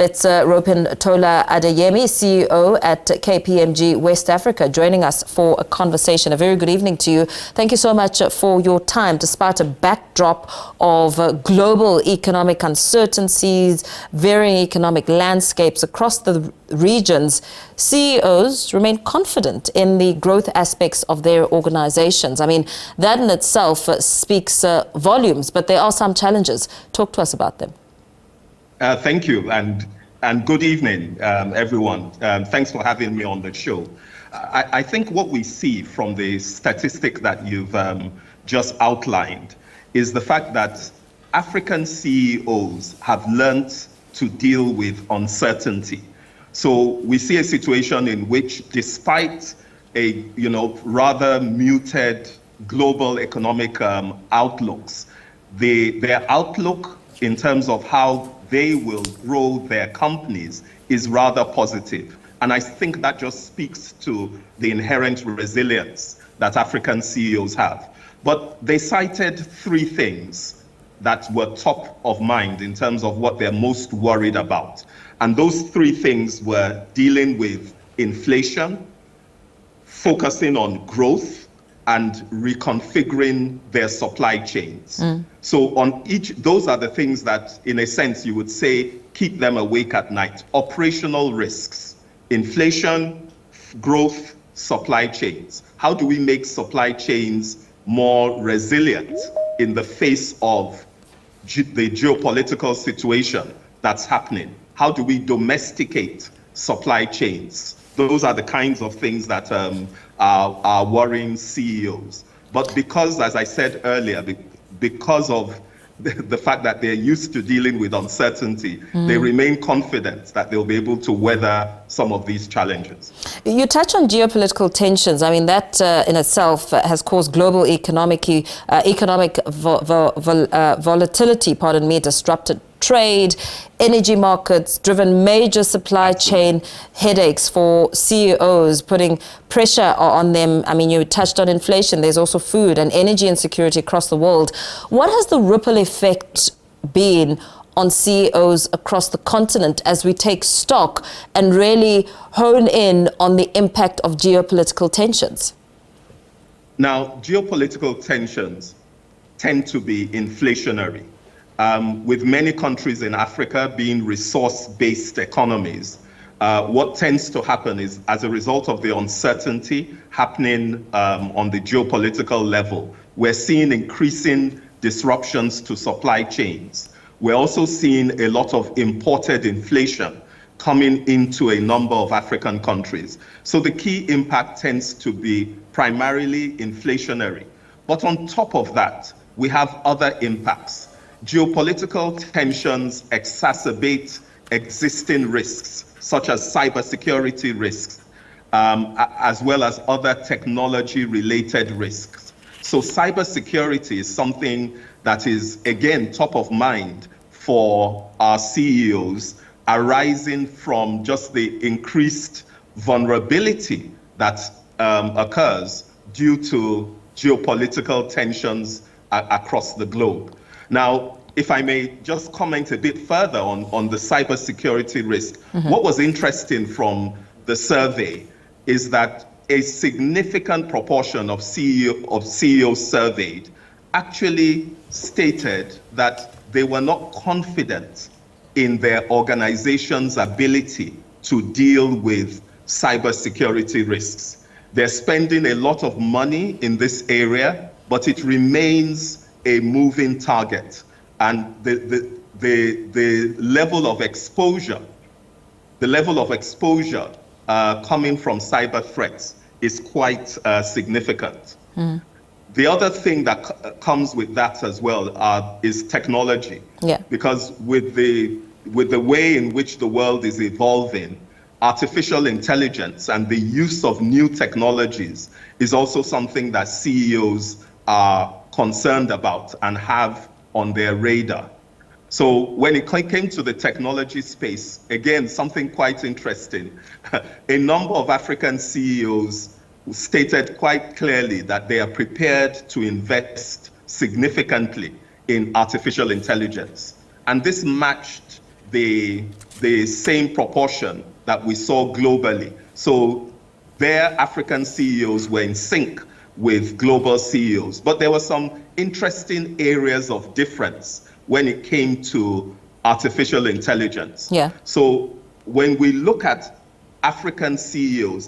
Let's rope in Tola Adeyemi, CEO at KPMG West Africa, joining us for a conversation. A very good evening to you. Thank you so much for your time. Despite a backdrop of global economic uncertainties, varying economic landscapes across the regions, CEOs remain confident in the growth aspects of their organizations. I mean, that in itself speaks volumes, but there are some challenges. Talk to us about them. Thank you, and good evening, everyone. Thanks for having me on the show. I think what we see from the statistic that you've just outlined is the fact that African CEOs have learned to deal with uncertainty. So we see a situation in which, despite a rather muted global economic outlooks, their outlook in terms of how they will grow their companies is rather positive. And I think that just speaks to the inherent resilience that African CEOs have. But they cited three things that were top of mind in terms of what they're most worried about. And those three things were dealing with inflation, focusing on growth, and reconfiguring their supply chains. So on each, those are the things that, in a sense, you would say keep them awake at night. Operational risks, inflation, growth, supply chains. How do we make supply chains more resilient in the face of the geopolitical situation that's happening? How do we domesticate supply chains? Those are the kinds of things that are worrying CEOs. But because, as I said earlier, because of the fact that they're used to dealing with uncertainty, they remain confident that they'll be able to weather some of these challenges. You touch on geopolitical tensions. I mean, that in itself has caused global economic volatility, disrupted trade, energy markets, driven major supply chain headaches for CEOs, putting pressure on them. I mean, you touched on inflation. There's also food and energy insecurity across the world. What has the ripple effect been on CEOs across the continent as we take stock and really hone in on the impact of geopolitical tensions? Now, geopolitical tensions tend to be inflationary. With many countries in Africa being resource-based economies, what tends to happen is, as a result of the uncertainty happening on the geopolitical level, we're seeing increasing disruptions to supply chains. We're also seeing a lot of imported inflation coming into a number of African countries. So the key impact tends to be primarily inflationary. But on top of that, we have other impacts. Geopolitical tensions exacerbate existing risks, such as cybersecurity risks, as well as other technology-related risks. So cybersecurity is something that is, again, top of mind for our CEOs, arising from just the increased vulnerability that occurs due to geopolitical tensions across the globe. Now, if I may just comment a bit further on the cybersecurity risk, what was interesting from the survey is that a significant proportion of CEOs surveyed actually stated that they were not confident in their organization's ability to deal with cybersecurity risks. They're spending a lot of money in this area, but it remains a moving target, and the level of exposure, coming from cyber threats is quite significant. The other thing that comes with that as well is technology. Because with the way in which the world is evolving, artificial intelligence and the use of new technologies is also something that CEOs are concerned about and have on their radar. So when it came to the technology space, again, something quite interesting. A number of African CEOs stated quite clearly that they are prepared to invest significantly in artificial intelligence. And this matched the the same proportion that we saw globally. So their African CEOs were in sync with global CEOs. But there were some interesting areas of difference when it came to artificial intelligence. Yeah. So when we look at African CEOs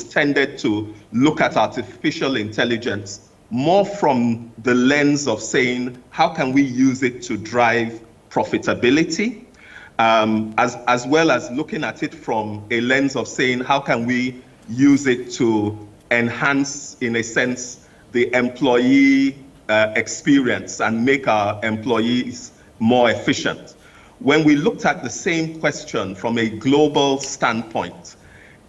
tended to look at artificial intelligence more from the lens of saying, how can we use it to drive profitability? As well as looking at it from a lens of saying, how can we use it to enhance, in a sense, the employee experience and make our employees more efficient. When we looked at the same question from a global standpoint,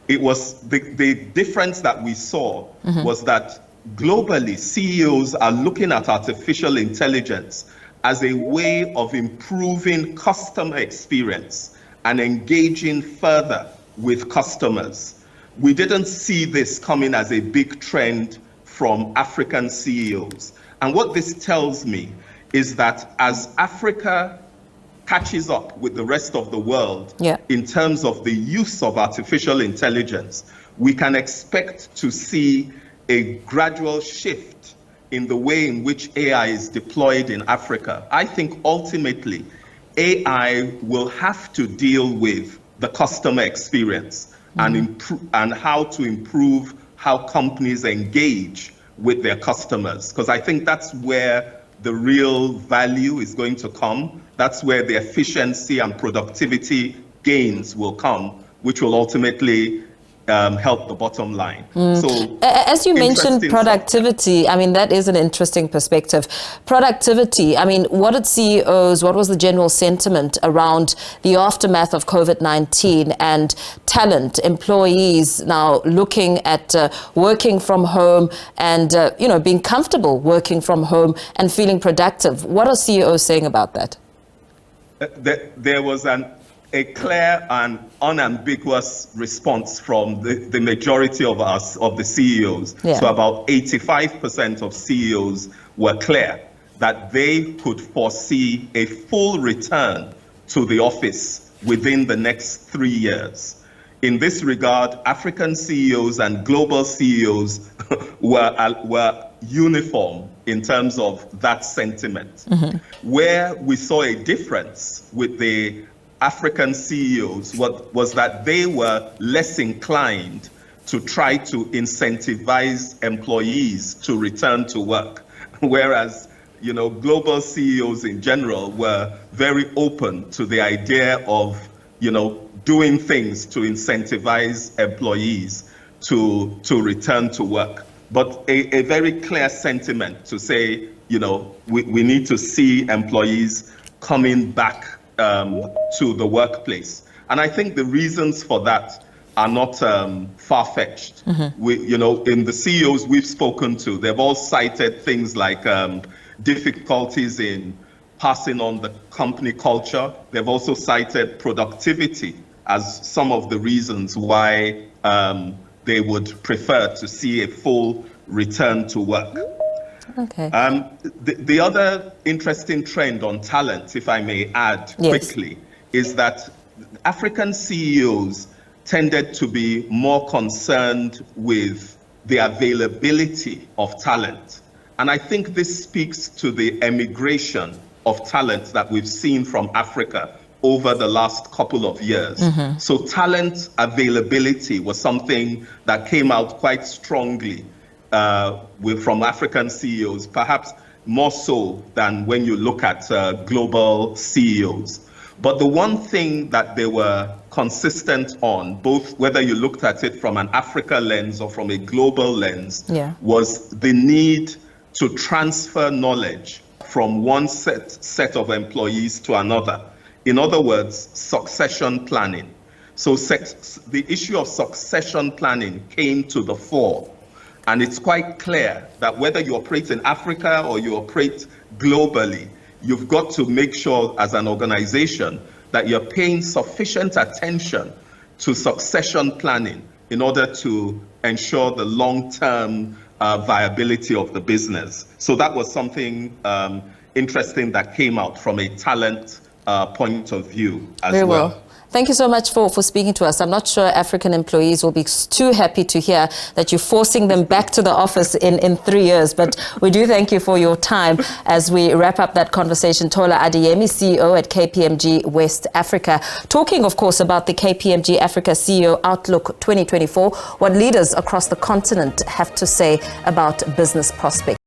it was the difference that we saw was that globally, CEOs are looking at artificial intelligence as a way of improving customer experience and engaging further with customers. We didn't see this coming as a big trend from African CEOs. And what this tells me is that as Africa catches up with the rest of the world in terms of the use of artificial intelligence, we can expect to see a gradual shift in the way in which AI is deployed in Africa. I think ultimately AI will have to deal with the customer experience and how to improve how companies engage with their customers, because I think that's where the real value is going to come. That's where the efficiency and productivity gains will come, which will ultimately help the bottom line. So, as you mentioned productivity, I mean, that is an interesting perspective. Productivity, I mean, what was the general sentiment around the aftermath of COVID-19 and talent, employees now looking at working from home and, being comfortable working from home and feeling productive? What are CEOs saying about that? There was a clear and unambiguous response from the majority of the CEOs. So about 85% of CEOs were clear that they could foresee a full return to the office within the next 3 years. In this regard, African CEOs and global CEOs were uniform in terms of that sentiment. Where we saw a difference with the African CEOs was that they were less inclined to try to incentivize employees to return to work, whereas global CEOs in general were very open to the idea of doing things to incentivize employees to return to work. But a very clear sentiment to say, we need to see employees coming back to the workplace. And I think the reasons for that are not far-fetched. In the CEOs we've spoken to, they've all cited things like difficulties in passing on the company culture. They've also cited productivity as some of the reasons why they would prefer to see a full return to work. Okay. The other interesting trend on talent, if I may add quickly, is that African CEOs tended to be more concerned with the availability of talent. And I think this speaks to the emigration of talent that we've seen from Africa over the last couple of years. So talent availability was something that came out quite strongly from African CEOs, perhaps more so than when you look at global CEOs. But the one thing that they were consistent on, both whether you looked at it from an Africa lens or from a global lens, was the need to transfer knowledge from one set of employees to another. In other words, succession planning. So the issue of succession planning came to the fore. And it's quite clear that whether you operate in Africa or you operate globally, you've got to make sure as an organization that you're paying sufficient attention to succession planning in order to ensure the long-term viability of the business. So that was something interesting that came out from a talent point of view as Very well. well. Thank you so much for speaking to us. I'm not sure African employees will be too happy to hear that you're forcing them back to the office in 3 years. But we do thank you for your time as we wrap up that conversation. Tola Adeyemi, CEO at KPMG West Africa. Talking, of course, about the KPMG Africa CEO Outlook 2024, what leaders across the continent have to say about business prospects.